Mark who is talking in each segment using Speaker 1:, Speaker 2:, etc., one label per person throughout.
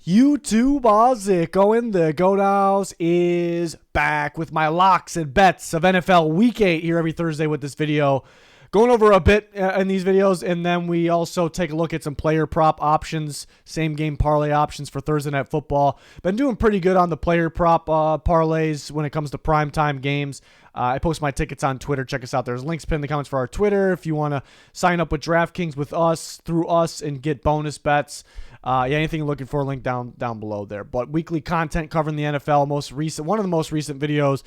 Speaker 1: YouTube Ozzico in the Goat House is back with my locks and bets of NFL Week 8 here every Thursday with this video. Going over a bit in these videos, and then we also take a look at some player prop options, same game parlay options for Thursday Night Football. Been doing pretty good on the player prop parlays when it comes to primetime games. I post my tickets on Twitter. Check us out. There's links pinned in the comments for our Twitter if you want to sign up with DraftKings with us, through us, and get bonus bets. Anything you're looking for, link down below there. But weekly content covering the NFL, one of the most recent videos,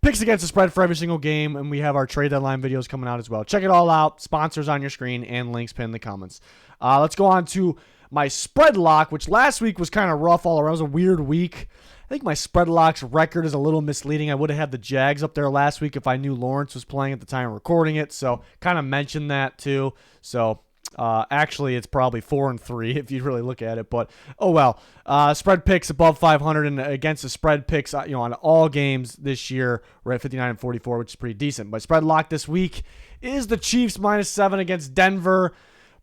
Speaker 1: picks against the spread for every single game, and we have our trade deadline videos coming out as well. Check it all out. Sponsors on your screen and links pinned in the comments. Let's go on to my spread lock, which last week was kind of rough all around. It was a weird week. I think my spread locks record is a little misleading. I would have had the Jags up there last week if I knew Lawrence was playing at the time of recording it, so kind of mentioned that too. So actually, it's probably 4-3 if you really look at it, but oh well. Spread picks above 500, and against the spread picks, on all games this year, we're at 59-44, which is pretty decent. My spread lock this week is the Chiefs -7 against Denver.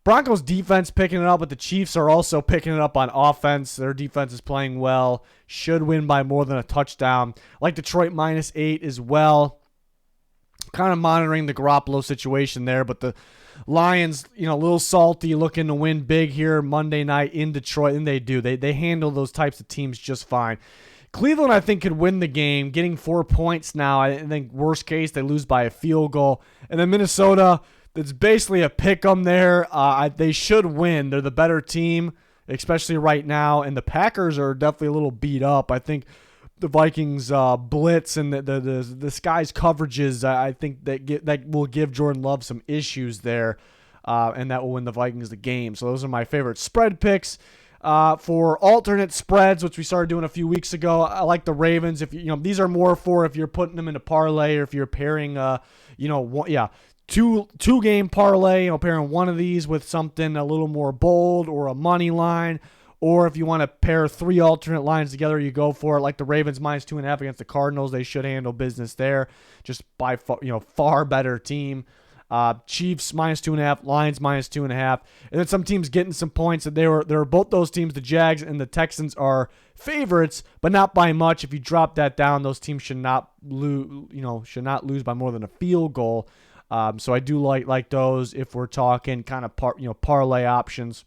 Speaker 1: Broncos defense picking it up, but the Chiefs are also picking it up on offense. Their defense is playing well. Should win by more than a touchdown. Like Detroit -8 as well. Kind of monitoring the Garoppolo situation there, but the Lions, a little salty, looking to win big here Monday night in Detroit, and they do. They handle those types of teams just fine. Cleveland, I think, could win the game, getting 4 points now. I think worst case, they lose by a field goal. And then Minnesota, that's basically a pick 'em there. They should win. They're the better team, especially right now. And the Packers are definitely a little beat up. I think the Vikings blitz and the Sky's coverages, I think that will give Jordan Love some issues there, and that will win the Vikings the game. So those are my favorite spread picks. For alternate spreads, which we started doing a few weeks ago, I like the Ravens. If these are more for if you're putting them in a parlay, or if you're pairing, two game parlay, pairing one of these with something a little more bold or a money line. Or if you want to pair three alternate lines together, you go for it. Like the Ravens -2.5 against the Cardinals, they should handle business there. Just by far better team. Chiefs -2.5, Lions -2.5, and then some teams getting some points. That they were both those teams. The Jags and the Texans are favorites, but not by much. If you drop that down, those teams should not lose by more than a field goal. So I do like those if we're talking kind of parlay options.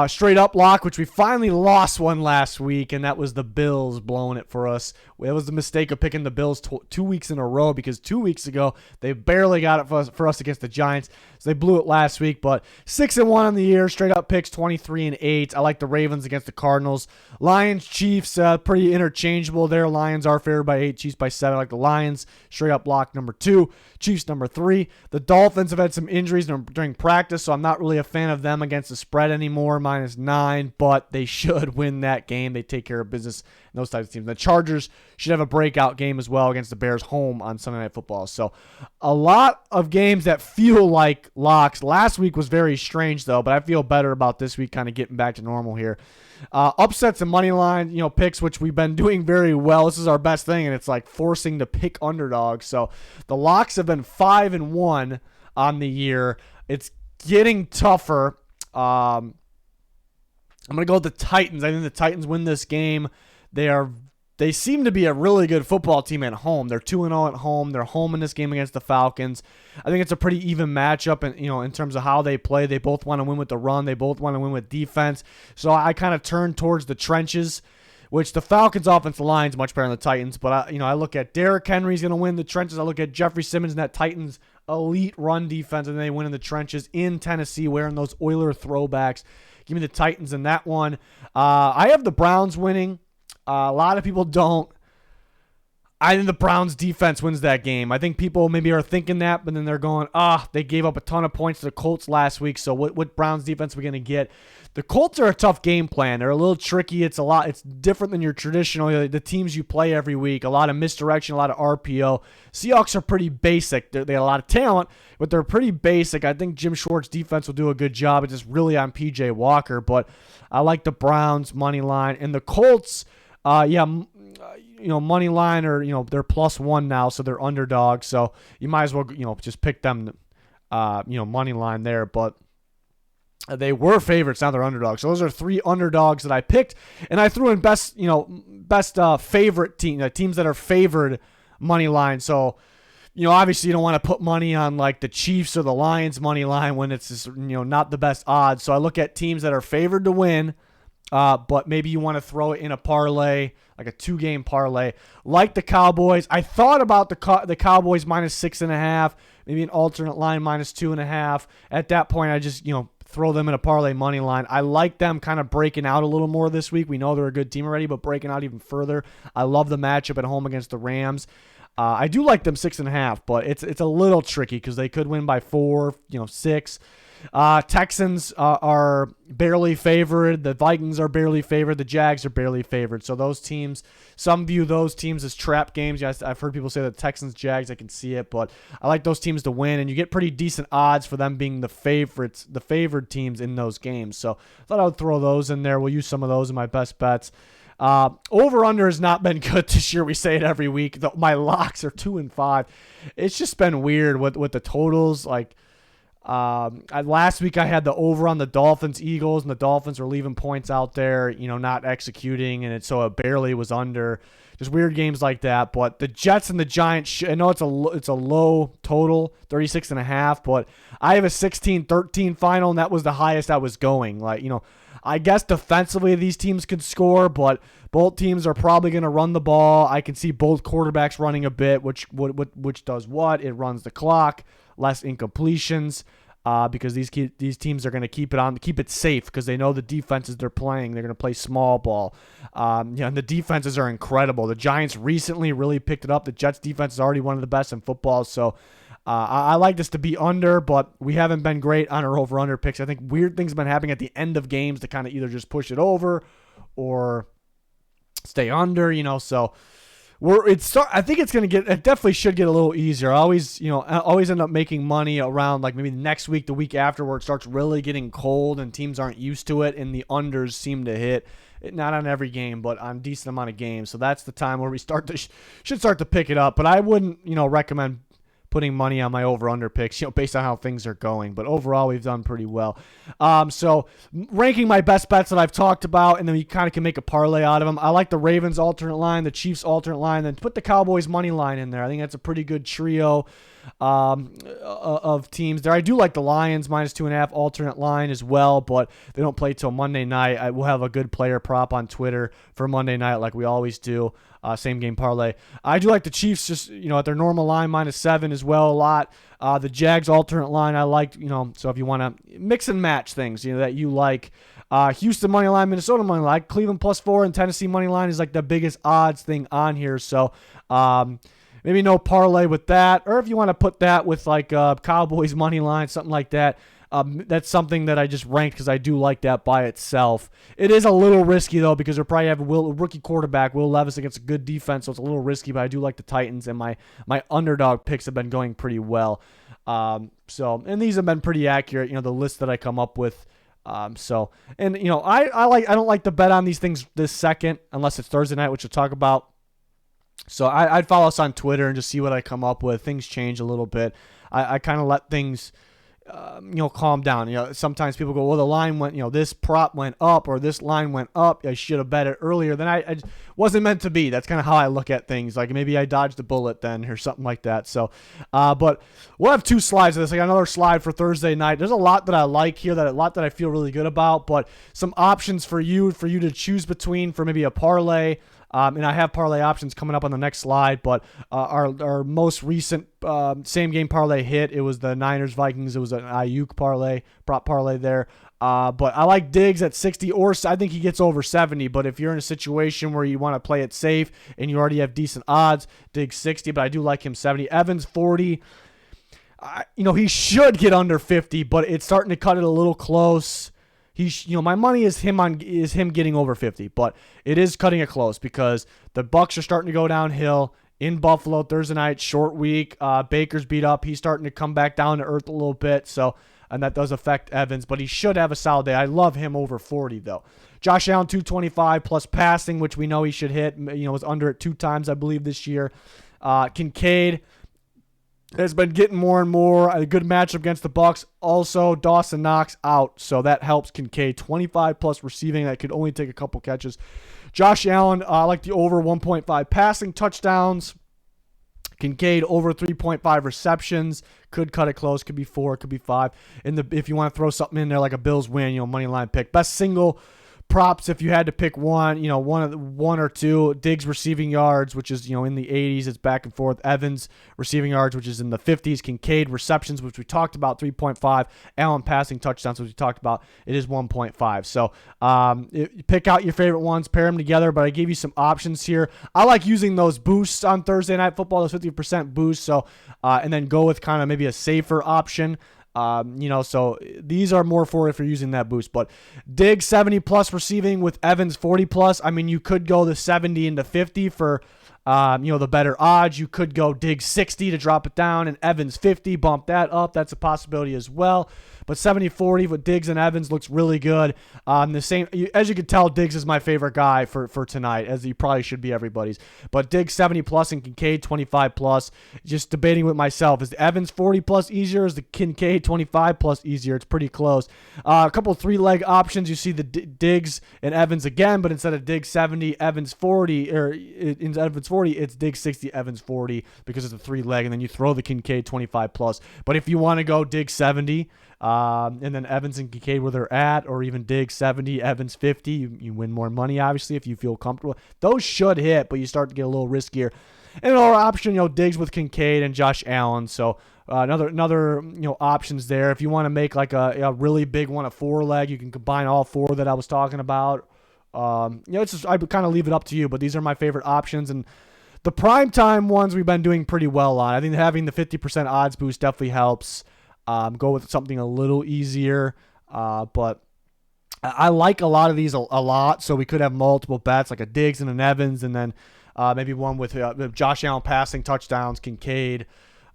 Speaker 1: Straight up lock, which we finally lost one last week, and that was the Bills blowing it for us. It was the mistake of picking the Bills 2 weeks in a row, because 2 weeks ago they barely got it for us against the Giants, so they blew it last week. But 6-1 on the year, straight up picks 23-8. I like the Ravens against the Cardinals. Lions, Chiefs, pretty interchangeable there. Lions are favored by 8, Chiefs by 7. I like the Lions. Straight up lock number 2, Chiefs number 3. The Dolphins have had some injuries during practice, so I'm not really a fan of them against the spread anymore. -9, but they should win that game. They take care of business in those types of teams. The Chargers should have a breakout game as well against the Bears home on Sunday Night Football. So a lot of games that feel like locks. Last week was very strange, though, but I feel better about this week kind of getting back to normal here. Upsets and money line, picks, which we've been doing very well. This is our best thing, and it's like forcing to pick underdogs. So the locks have been 5-1 on the year. It's getting tougher. I'm going to go with the Titans. I think the Titans win this game. They seem to be a really good football team at home. They're 2-0 at home. They're home in this game against the Falcons. I think it's a pretty even matchup in terms of how they play. They both want to win with the run. They both want to win with defense. So I kind of turn towards the trenches, which the Falcons' offensive line is much better than the Titans. But I look at Derrick Henry's going to win the trenches. I look at Jeffrey Simmons and that Titans elite run defense, and they win in the trenches in Tennessee wearing those Oiler throwbacks. Give me the Titans in that one. I have the Browns winning. A lot of people don't. I think the Browns defense wins that game. I think people maybe are thinking that, but then they're going, they gave up a ton of points to the Colts last week, so what Browns defense are we going to get? The Colts are a tough game plan. They're a little tricky. It's different than your traditional, the teams you play every week. A lot of misdirection, a lot of RPO. Seahawks are pretty basic. They have a lot of talent, but they're pretty basic. I think Jim Schwartz's defense will do a good job. It's just really on P.J. Walker, but I like the Browns money line. And the Colts, money line, or they're +1 now, so they're underdogs. So you might as well just pick them, money line there. But They were favorites, now they're underdogs. So those are 3 underdogs that I picked, and I threw in best favorite team, teams that are favored money line. So, obviously you don't want to put money on like the Chiefs or the Lions money line when it's just, not the best odds. So I look at teams that are favored to win, but maybe you want to throw it in a parlay, like a 2-game parlay, like the Cowboys. I thought about the Cowboys -6.5, maybe an alternate line -2.5. At that point, I just throw them in a parlay money line. I like them kind of breaking out a little more this week. We know they're a good team already, but breaking out even further. I love the matchup at home against the Rams. I do like them 6.5, but it's a little tricky because they could win by 4, 6. Texans are barely favored. The Vikings are barely favored. The Jags are barely favored. So those teams, some view those teams as trap games. Yes, I've heard people say the Texans, Jags, I can see it, but I like those teams to win, and you get pretty decent odds for them being the favorites, the favored teams in those games. So I thought I would throw those in there. We'll use some of those in my best bets. Over-under has not been good this year. We say it every week. My locks are 2 and 5. It's just been weird with the totals. Like, last week I had the over on the Dolphins Eagles, and the Dolphins were leaving points out there, not executing, and so it barely was under. Just weird games like that. But the Jets and the Giants, I know it's a low total, 36.5, but I have a 16-13 final, and that was the highest I was going. Like, I guess defensively these teams could score, but both teams are probably going to run the ball. I can see both quarterbacks running a bit, which does what? It runs the clock, less incompletions, because these teams are going to keep it safe because they know the defenses they're playing. They're going to play small ball. And the defenses are incredible. The Giants recently really picked it up. The Jets defense is already one of the best in football, so I like this to be under, but we haven't been great on our over-under picks. I think weird things have been happening at the end of games to kind of either just push it over or stay under, so I think it definitely should get a little easier. I always end up making money around like maybe next week, the week after, where it starts really getting cold and teams aren't used to it, and the unders seem to hit. Not on every game, but on a decent amount of games. So that's the time where we should start to pick it up. But I wouldn't, recommend putting money on my over-under picks, based on how things are going. But overall, we've done pretty well. So ranking my best bets that I've talked about, and then you kind of can make a parlay out of them. I like the Ravens alternate line, the Chiefs alternate line, then put the Cowboys money line in there. I think that's a pretty good trio of teams there. I do like the Lions -2.5 alternate line as well, but they don't play till Monday night. I will have a good player prop on Twitter for Monday night like we always do. Same game parlay. I do like the Chiefs just, at their normal line -7 as well a lot. The Jags alternate line I like, so if you want to mix and match things, that you like. Houston money line, Minnesota money line, Cleveland +4, and Tennessee money line is like the biggest odds thing on here. So, maybe no parlay with that, or if you want to put that with like Cowboys money line, something like that. That's something that I just ranked because I do like that by itself. It is a little risky though because they probably have a rookie quarterback, Will Levis, against a good defense, so it's a little risky. But I do like the Titans, and my underdog picks have been going pretty well. And these have been pretty accurate. The list that I come up with. I don't like to bet on these things this second unless it's Thursday night, which we'll talk about. So I'd follow us on Twitter and just see what I come up with. Things change a little bit. I kind of let things, calm down. Sometimes people go, well, the line went, this prop went up or this line went up. I should have bet it earlier. Then I wasn't meant to be. That's kind of how I look at things. Like maybe I dodged a bullet then or something like that. So, but we'll have 2 slides of this. I got another slide for Thursday night. There's a lot that I like here, a lot that I feel really good about, but some options for you to choose between for maybe a parlay. And I have parlay options coming up on the next slide, but our most recent same game parlay hit, it was the Niners Vikings. It was an Ayuk parlay, prop parlay there. But I like Diggs at 60, or I think he gets over 70. But if you're in a situation where you want to play it safe and you already have decent odds, Diggs 60, but I do like him 70. Evans 40. He should get under 50, but it's starting to cut it a little close. My money is him getting over 50, but it is cutting it close because the Bucs are starting to go downhill in Buffalo Thursday night, short week. Baker's beat up. He's starting to come back down to earth a little bit, and that does affect Evans, but he should have a solid day. I love him over 40 though. Josh Allen 225 plus passing, which we know he should hit. Was under it 2 times I believe this year. Kincaid has been getting more and more. A good matchup against the Bucs. Also, Dawson Knox out, so that helps Kincaid. 25+ receiving. That could only take a couple catches. Josh Allen, I like the over 1.5 passing touchdowns. Kincaid over 3.5 receptions. Could cut it close. Could be 4. Could be 5. If you want to throw something in there like a Bills win, money line pick. Best single props, if you had to pick one, one or two. Diggs receiving yards, which is in the 80s. It's back and forth. Evans receiving yards, which is in the 50s. Kincaid receptions, which we talked about, 3.5. Allen passing touchdowns, which we talked about, it is 1.5. So pick out your favorite ones, pair them together. But I gave you some options here. I like using those boosts on Thursday Night Football, those 50% boosts. So and then go with kind of maybe a safer option. So these are more for if you're using that boost. But Diggs 70+ receiving with Evans 40+. I mean, you could go the 70 into 50 for the better odds. You could go Diggs 60 to drop it down and Evans 50, bump that up. That's a possibility as well. But 70-40 with Diggs and Evans looks really good. The same, as you can tell, Diggs is my favorite guy for tonight, as he probably should be everybody's. But Diggs 70+ and Kincaid 25+. Just debating with myself, is the Evans 40+ easier? Is the Kincaid 25+ easier? It's pretty close. A couple of 3-leg options. You see the Diggs and Evans again, but instead of Diggs 70, Evans 40, or in Evans 40, it's Diggs 60, Evans 40 because it's a 3-leg, and then you throw the Kincaid 25+. But if you want to go Diggs 70, and then Evans and Kincaid where they're at, or even Diggs 70, Evans 50, you win more money, obviously, if you feel comfortable. Those should hit, but you start to get a little riskier. And another option, Diggs with Kincaid and Josh Allen. So another options there. If you want to make like a really big one, a 4-leg, you can combine all 4 that I was talking about. It's just, I kind of leave it up to you, but these are my favorite options. And the primetime ones we've been doing pretty well on. I think having the 50% odds boost definitely helps. Go with something a little easier, but I like a lot of these a lot, so we could have multiple bets, like a Diggs and an Evans, and then maybe one with Josh Allen passing touchdowns, Kincaid,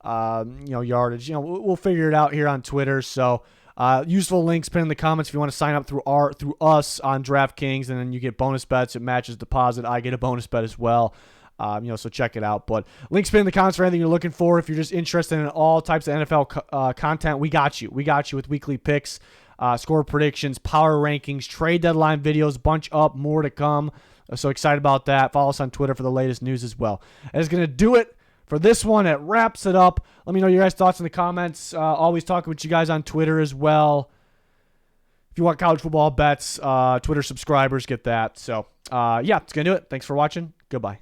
Speaker 1: yardage. We'll figure it out here on Twitter. So useful links pinned in the comments if you want to sign up through us on DraftKings, and then you get bonus bets. It matches deposit. I get a bonus bet as well. So check it out. But links pinned in the comments for anything you're looking for. If you're just interested in all types of NFL content, we got you. We got you with weekly picks, score predictions, power rankings, trade deadline videos, bunch up, more to come. So excited about that. Follow us on Twitter for the latest news as well. That is going to do it for this one. It wraps it up. Let me know your guys' thoughts in the comments. Always talking with you guys on Twitter as well. If you want college football bets, Twitter subscribers get that. So, it's going to do it. Thanks for watching. Goodbye.